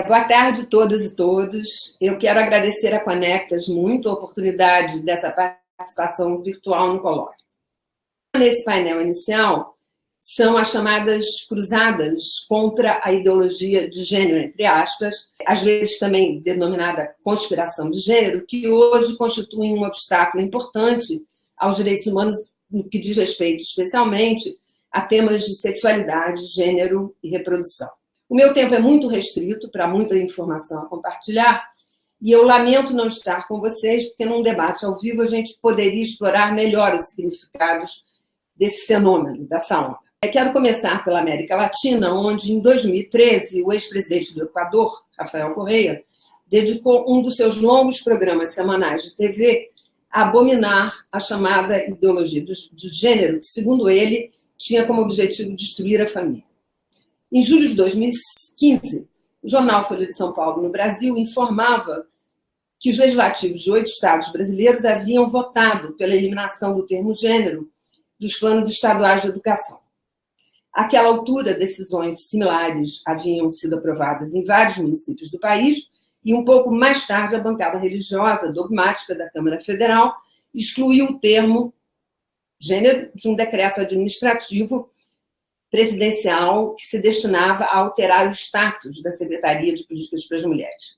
Boa tarde a todas e todos. Eu quero agradecer a Conectas muito a oportunidade dessa participação virtual no colóquio. Nesse painel inicial são as chamadas cruzadas contra a ideologia de gênero, entre aspas, às vezes também denominada conspiração de gênero, que hoje constituem um obstáculo importante aos direitos humanos no que diz respeito especialmente a temas de sexualidade, gênero e reprodução. O meu tempo é muito restrito para muita informação a compartilhar e eu lamento não estar com vocês, porque num debate ao vivo a gente poderia explorar melhor os significados desse fenômeno, dessa onda. Quero começar pela América Latina, onde em 2013 o ex-presidente do Equador, Rafael Correa, dedicou um dos seus longos programas semanais de TV a abominar a chamada ideologia do gênero, que, segundo ele, tinha como objetivo destruir a família. Em julho de 2015, o jornal Folha de São Paulo, no Brasil, informava que os legislativos de 8 estados brasileiros haviam votado pela eliminação do termo gênero dos planos estaduais de educação. Àquela altura, decisões similares haviam sido aprovadas em vários municípios do país e, um pouco mais tarde, a bancada religiosa dogmática da Câmara Federal excluiu o termo gênero de um decreto administrativo presidencial que se destinava a alterar o status da Secretaria de Políticas para as Mulheres.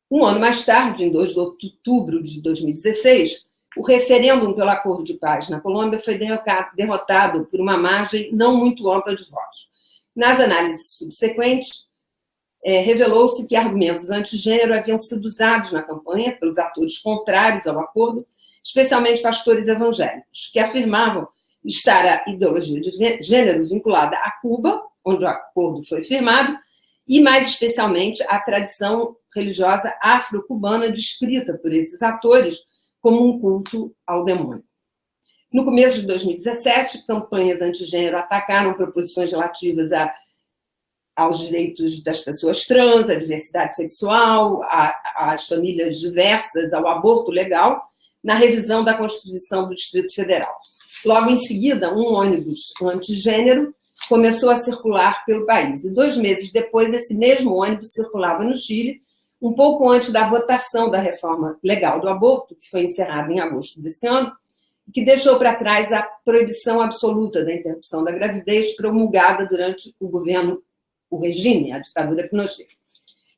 Um ano mais tarde, em 2 de outubro de 2016, o referêndum pelo Acordo de Paz na Colômbia foi derrotado por uma margem não muito ampla de votos. Nas análises subsequentes, revelou-se que argumentos antigênero haviam sido usados na campanha pelos atores contrários ao acordo, especialmente pastores evangélicos, que afirmavam estar a ideologia de gênero vinculada a Cuba, onde o acordo foi firmado, e, mais especialmente, a tradição religiosa afro-cubana descrita por esses atores como um culto ao demônio. No começo de 2017, campanhas antigênero atacaram proposições relativas aos direitos das pessoas trans, à diversidade sexual, às famílias diversas, ao aborto legal, na revisão da Constituição do Distrito Federal. Logo em seguida, um ônibus antigênero começou a circular pelo país. E 2 meses depois, esse mesmo ônibus circulava no Chile, um pouco antes da votação da reforma legal do aborto, que foi encerrada em agosto desse ano, que deixou para trás a proibição absoluta da interrupção da gravidez promulgada durante o regime, a ditadura Pinochet.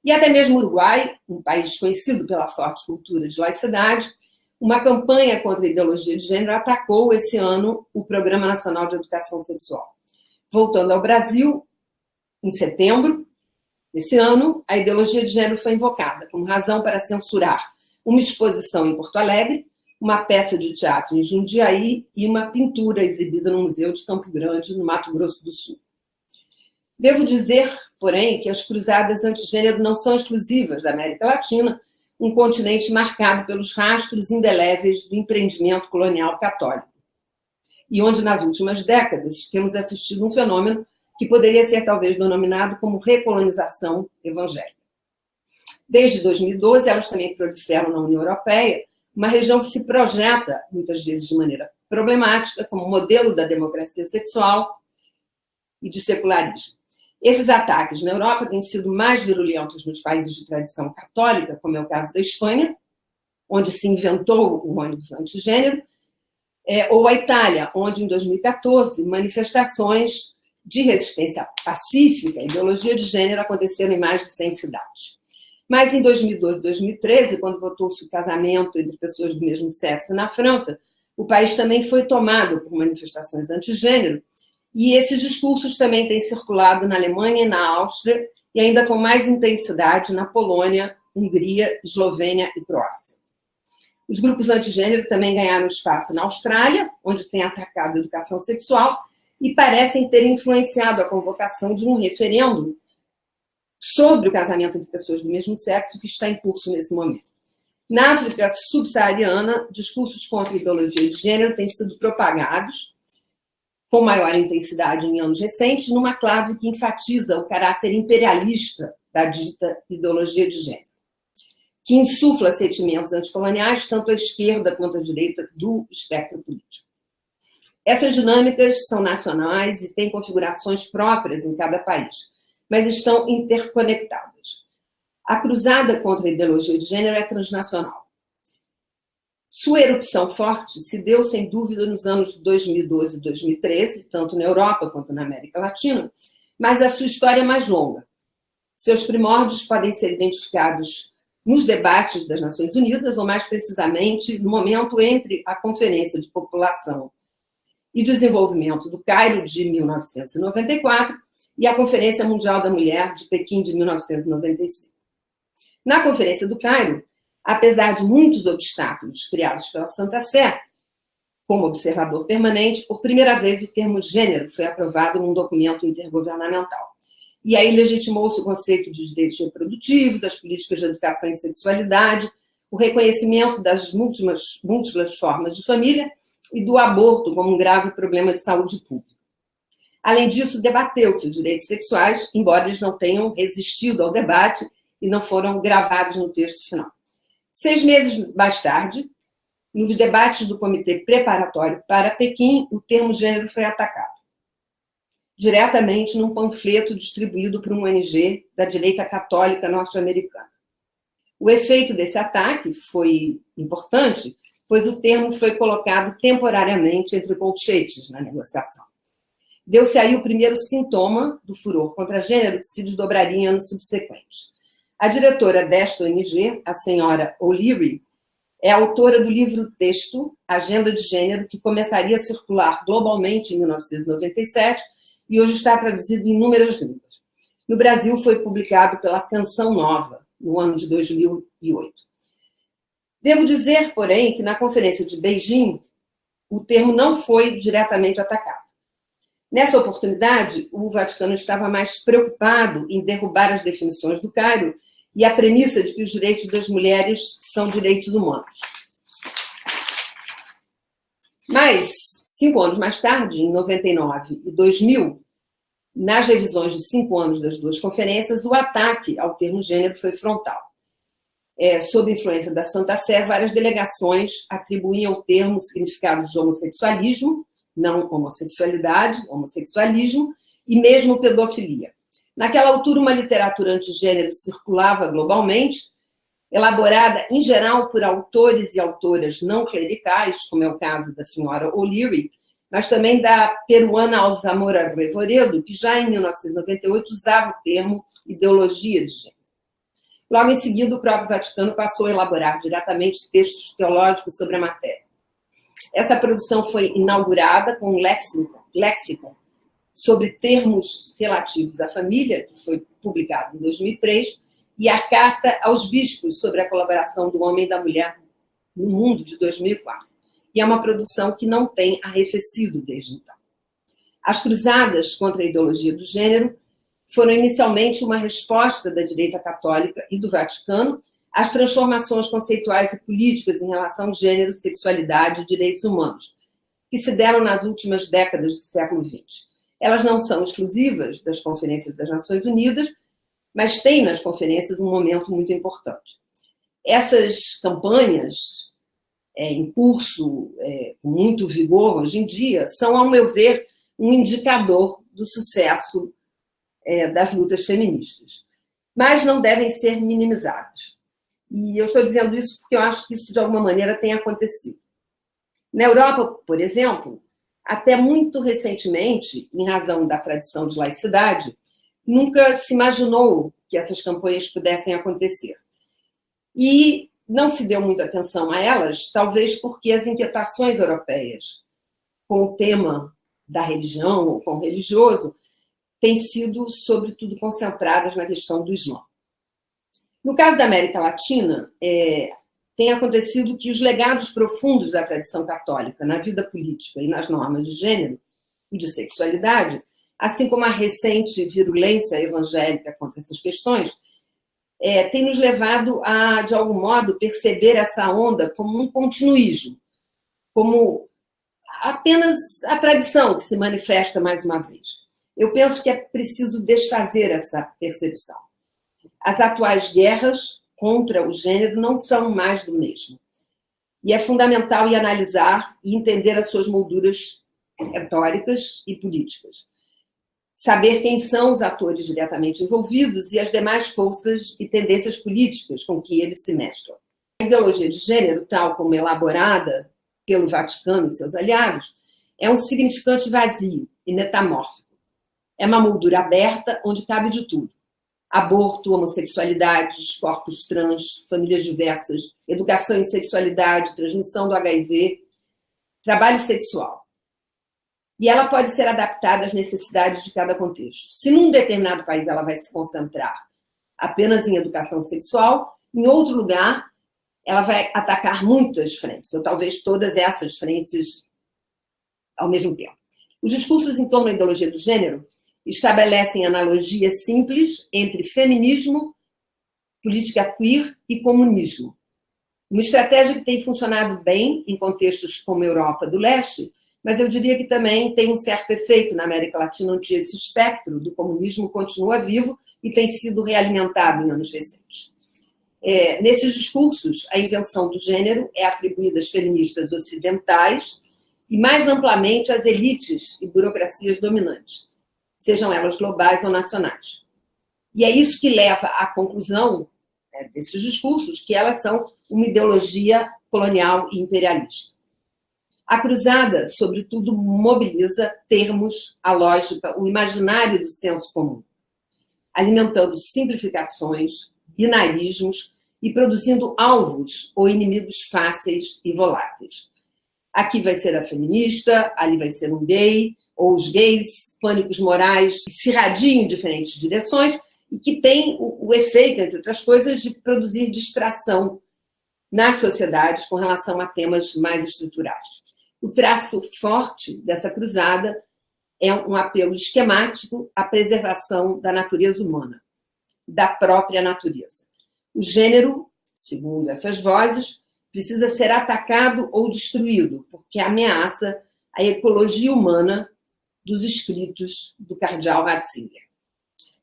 E até mesmo o Uruguai, um país conhecido pela forte cultura de laicidade, uma campanha contra a ideologia de gênero atacou esse ano o Programa Nacional de Educação Sexual. Voltando ao Brasil, em setembro desse ano, a ideologia de gênero foi invocada como razão para censurar uma exposição em Porto Alegre, uma peça de teatro em Jundiaí e uma pintura exibida no Museu de Campo Grande, no Mato Grosso do Sul. Devo dizer, porém, que as cruzadas antigênero não são exclusivas da América Latina, um continente marcado pelos rastros indeléveis do empreendimento colonial católico, e onde, nas últimas décadas, temos assistido um fenômeno que poderia ser talvez denominado como recolonização evangélica. Desde 2012, elas também proliferam na União Europeia, uma região que se projeta, muitas vezes de maneira problemática, como modelo da democracia sexual e de secularismo. Esses ataques na Europa têm sido mais virulentos nos países de tradição católica, como é o caso da Espanha, onde se inventou o ônibus antigênero, ou a Itália, onde, em 2014, manifestações de resistência pacífica à ideologia de gênero aconteceram em mais de 100 cidades. Mas, em 2012 e 2013, quando votou-se o casamento entre pessoas do mesmo sexo na França, o país também foi tomado por manifestações antigênero, e esses discursos também têm circulado na Alemanha e na Áustria, e ainda com mais intensidade na Polônia, Hungria, Eslovênia e Croácia. Os grupos antigênero também ganharam espaço na Austrália, onde têm atacado a educação sexual, e parecem ter influenciado a convocação de um referendo sobre o casamento entre pessoas do mesmo sexo, que está em curso nesse momento. Na África subsaariana, discursos contra a ideologia de gênero têm sido propagados com maior intensidade em anos recentes, numa clave que enfatiza o caráter imperialista da dita ideologia de gênero, que insufla sentimentos anticoloniais tanto à esquerda quanto à direita do espectro político. Essas dinâmicas são nacionais e têm configurações próprias em cada país, mas estão interconectadas. A cruzada contra a ideologia de gênero é transnacional. Sua erupção forte se deu, sem dúvida, nos anos 2012 e 2013, tanto na Europa quanto na América Latina, mas a sua história é mais longa. Seus primórdios podem ser identificados nos debates das Nações Unidas, ou mais precisamente no momento entre a Conferência de População e Desenvolvimento do Cairo, de 1994, e a Conferência Mundial da Mulher, de Pequim, de 1995. Na Conferência do Cairo, apesar de muitos obstáculos criados pela Santa Sé, como observador permanente, por primeira vez o termo gênero foi aprovado num documento intergovernamental. E aí legitimou-se o conceito de direitos reprodutivos, as políticas de educação e sexualidade, o reconhecimento das múltiplas formas de família e do aborto como um grave problema de saúde pública. Além disso, debateu-se os direitos sexuais, embora eles não tenham resistido ao debate e não foram gravados no texto final. 6 meses mais tarde, nos debates do Comitê Preparatório para Pequim, o termo gênero foi atacado diretamente num panfleto distribuído por uma ONG da direita católica norte-americana. O efeito desse ataque foi importante, pois o termo foi colocado temporariamente entre colchetes na negociação. Deu-se aí o primeiro sintoma do furor contra gênero que se desdobraria em anos subsequentes. A diretora desta ONG, a senhora O'Leary, é autora do livro-texto Agenda de Gênero, que começaria a circular globalmente em 1997 e hoje está traduzido em inúmeras línguas. No Brasil, foi publicado pela Canção Nova, no ano de 2008. Devo dizer, porém, que na Conferência de Beijing, o termo não foi diretamente atacado. Nessa oportunidade, o Vaticano estava mais preocupado em derrubar as definições do Cairo e a premissa de que os direitos das mulheres são direitos humanos. Mas, 5 anos mais tarde, em 99 e 2000, nas revisões de 5 anos das duas conferências, o ataque ao termo gênero foi frontal. Sob influência da Santa Sé, várias delegações atribuíam ao termo significados de homossexualismo, não homossexualidade, homossexualismo, e mesmo pedofilia. Naquela altura, uma literatura antigênero circulava globalmente, elaborada, em geral, por autores e autoras não clericais, como é o caso da senhora O'Leary, mas também da peruana Alzamora Revoredo, que já em 1998 usava o termo ideologia de gênero. Logo em seguida, o próprio Vaticano passou a elaborar diretamente textos teológicos sobre a matéria. Essa produção foi inaugurada com um léxico sobre termos relativos à família, que foi publicado em 2003, e a Carta aos Bispos sobre a colaboração do homem e da mulher no mundo, de 2004. E é uma produção que não tem arrefecido desde então. As cruzadas contra a ideologia do gênero foram inicialmente uma resposta da direita católica e do Vaticano às transformações conceituais e políticas em relação ao gênero, sexualidade e direitos humanos, que se deram nas últimas décadas do século XX. Elas não são exclusivas das conferências das Nações Unidas, mas têm nas conferências um momento muito importante. Essas campanhas em curso, com muito vigor hoje em dia, são, ao meu ver, um indicador do sucesso das lutas feministas. Mas não devem ser minimizadas. E eu estou dizendo isso porque eu acho que isso, de alguma maneira, tem acontecido. Na Europa, por exemplo, até muito recentemente, em razão da tradição de laicidade, nunca se imaginou que essas campanhas pudessem acontecer. E não se deu muita atenção a elas, talvez porque as inquietações europeias com o tema da religião ou com o religioso têm sido, sobretudo, concentradas na questão do Islã. No caso da América Latina, tem acontecido que os legados profundos da tradição católica na vida política e nas normas de gênero e de sexualidade, assim como a recente virulência evangélica contra essas questões, tem nos levado a, de algum modo, perceber essa onda como um continuismo, como apenas a tradição que se manifesta mais uma vez. Eu penso que é preciso desfazer essa percepção. As atuais guerras contra o gênero não são mais do mesmo. E é fundamental analisar e entender as suas molduras retóricas e políticas. saber quem são os atores diretamente envolvidos e as demais forças e tendências políticas com que eles se mesclam. A ideologia de gênero, tal como elaborada pelo Vaticano e seus aliados, é um significante vazio e metamórfico. É uma moldura aberta onde cabe de tudo. Aborto, homossexualidades, corpos trans, famílias diversas, educação em sexualidade, transmissão do HIV, trabalho sexual. E ela pode ser adaptada às necessidades de cada contexto. Se num determinado país ela vai se concentrar apenas em educação sexual, em outro lugar ela vai atacar muitas frentes, ou talvez todas essas frentes ao mesmo tempo. Os discursos em torno da ideologia do gênero estabelecem analogias simples entre feminismo, política queer e comunismo. Uma estratégia que tem funcionado bem em contextos como a Europa do Leste, mas eu diria que também tem um certo efeito na América Latina, onde esse espectro do comunismo continua vivo e tem sido realimentado em anos recentes. Nesses discursos, a invenção do gênero é atribuída às feministas ocidentais e, mais amplamente, às elites e burocracias dominantes, sejam elas globais ou nacionais. E é isso que leva à conclusão desses discursos, que elas são uma ideologia colonial e imperialista. A cruzada, sobretudo, mobiliza termos, a lógica, o imaginário do senso comum, alimentando simplificações, binarismos e produzindo alvos ou inimigos fáceis e voláteis. Aqui vai ser a feminista, ali vai ser um gay, ou os gays, pânicos morais, que se radiam em diferentes direções e que tem o efeito, entre outras coisas, de produzir distração nas sociedades com relação a temas mais estruturais. O traço forte dessa cruzada é um apelo esquemático à preservação da natureza humana, da própria natureza. O gênero, segundo essas vozes, precisa ser atacado ou destruído, porque ameaça a ecologia humana dos escritos do cardeal Ratzinger.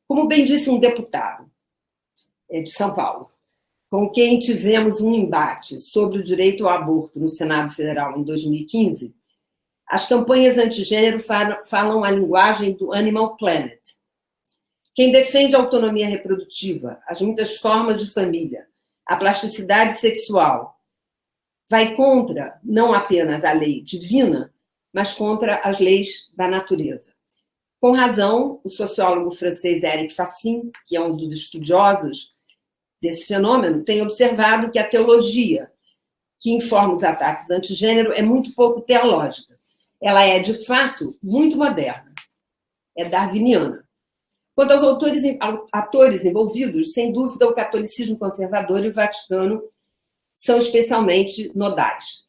Como bem disse um deputado de São Paulo, com quem tivemos um embate sobre o direito ao aborto no Senado Federal em 2015, as campanhas antigênero falam a linguagem do Animal Planet. Quem defende a autonomia reprodutiva, as muitas formas de família, a plasticidade sexual, vai contra não apenas a lei divina, mas contra as leis da natureza. Com razão, o sociólogo francês Éric Fassin, que é um dos estudiosos desse fenômeno, tem observado que a teologia que informa os ataques antigênero é muito pouco teológica. Ela é, de fato, muito moderna. É darwiniana. Quanto aos atores envolvidos, sem dúvida, o catolicismo conservador e o Vaticano são especialmente nodais.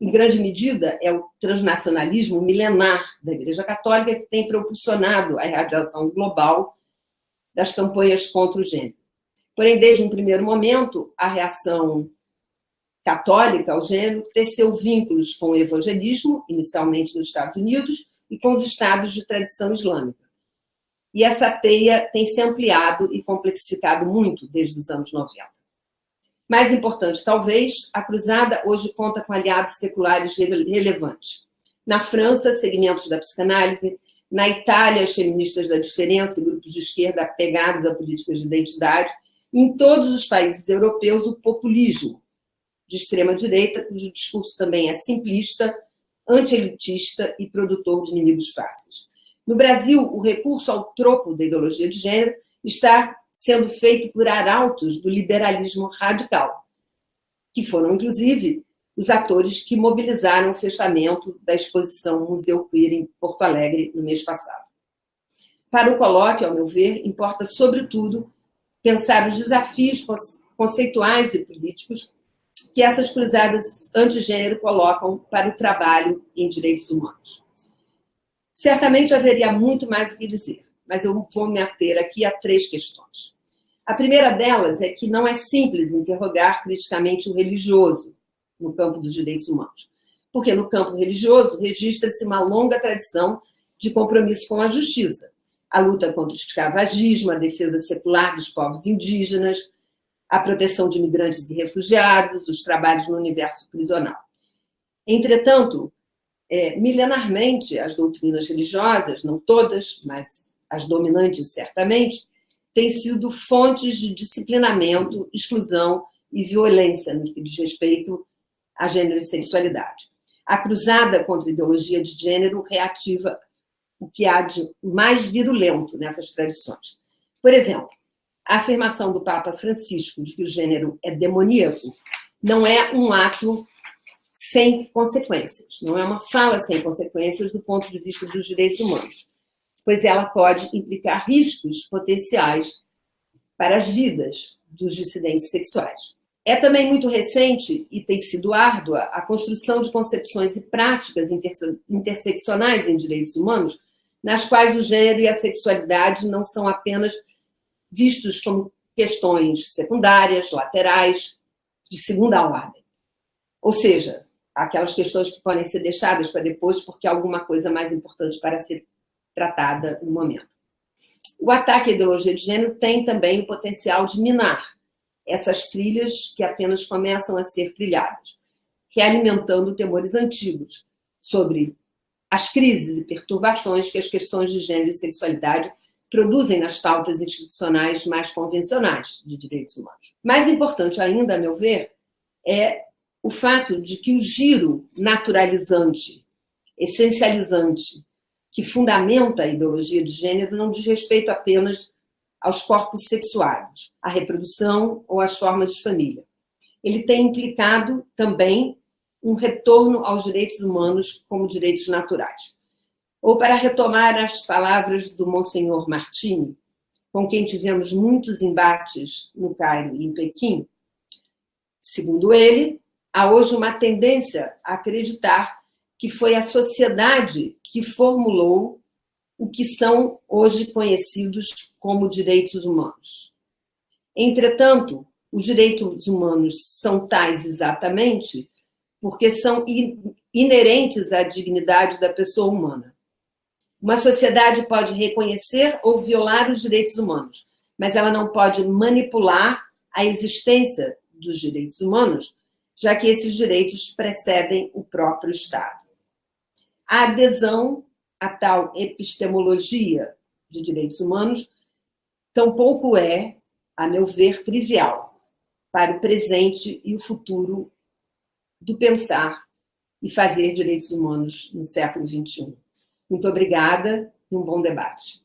Em grande medida, é o transnacionalismo milenar da Igreja Católica que tem propulsionado a irradiação global das campanhas contra o gênero. Porém, desde um primeiro momento, a reação católica ao gênero teceu vínculos com o evangelismo, inicialmente nos Estados Unidos, e com os estados de tradição islâmica. E essa teia tem se ampliado e complexificado muito desde os anos 90. Mais importante, talvez, a cruzada hoje conta com aliados seculares relevantes. Na França, segmentos da psicanálise, na Itália, as feministas da diferença e grupos de esquerda apegados a políticas de identidade, e em todos os países europeus, o populismo de extrema-direita, cujo discurso também é simplista, anti-elitista e produtor de inimigos fáceis. No Brasil, o recurso ao tropo da ideologia de gênero está sendo feito por arautos do liberalismo radical, que foram, inclusive, os atores que mobilizaram o fechamento da exposição Museu Queer em Porto Alegre no mês passado. Para o colóquio, ao meu ver, importa, sobretudo, pensar os desafios conceituais e políticos que essas cruzadas antigênero colocam para o trabalho em direitos humanos. Certamente haveria muito mais o que dizer, mas eu vou me ater aqui a 3 questões. A primeira delas é que não é simples interrogar criticamente o religioso no campo dos direitos humanos, porque no campo religioso registra-se uma longa tradição de compromisso com a justiça, a luta contra o escravagismo, a defesa secular dos povos indígenas, a proteção de imigrantes e refugiados, os trabalhos no universo prisional. Entretanto, milenarmente, as doutrinas religiosas, não todas, mas as dominantes certamente, têm sido fontes de disciplinamento, exclusão e violência no que diz respeito a gênero e sexualidade. A cruzada contra a ideologia de gênero reativa o que há de mais virulento nessas tradições. Por exemplo, a afirmação do Papa Francisco de que o gênero é demoníaco não é um ato sem consequências, não é uma fala sem consequências do ponto de vista dos direitos humanos, pois ela pode implicar riscos potenciais para as vidas dos dissidentes sexuais. É também muito recente e tem sido árdua a construção de concepções e práticas interseccionais em direitos humanos, nas quais o gênero e a sexualidade não são apenas vistos como questões secundárias, laterais, de segunda ordem. Ou seja, aquelas questões que podem ser deixadas para depois porque há alguma coisa mais importante para ser tratada no momento. O ataque à ideologia de gênero tem também o potencial de minar essas trilhas que apenas começam a ser trilhadas, realimentando temores antigos sobre as crises e perturbações que as questões de gênero e sexualidade produzem nas pautas institucionais mais convencionais de direitos humanos. Mais importante ainda, a meu ver, é o fato de que o giro naturalizante, essencializante, que fundamenta a ideologia de gênero não diz respeito apenas aos corpos sexuais, à reprodução ou às formas de família. Ele tem implicado também um retorno aos direitos humanos como direitos naturais. Ou, para retomar as palavras do Monsenhor Martini, com quem tivemos muitos embates no Cairo e em Pequim, segundo ele, há hoje uma tendência a acreditar que foi a sociedade que formulou o que são hoje conhecidos como direitos humanos. Entretanto, os direitos humanos são tais exatamente porque são inerentes à dignidade da pessoa humana. Uma sociedade pode reconhecer ou violar os direitos humanos, mas ela não pode manipular a existência dos direitos humanos, já que esses direitos precedem o próprio Estado. A adesão à tal epistemologia de direitos humanos tampouco é, a meu ver, trivial para o presente e o futuro do pensar e fazer direitos humanos no século XXI. Muito obrigada e um bom debate.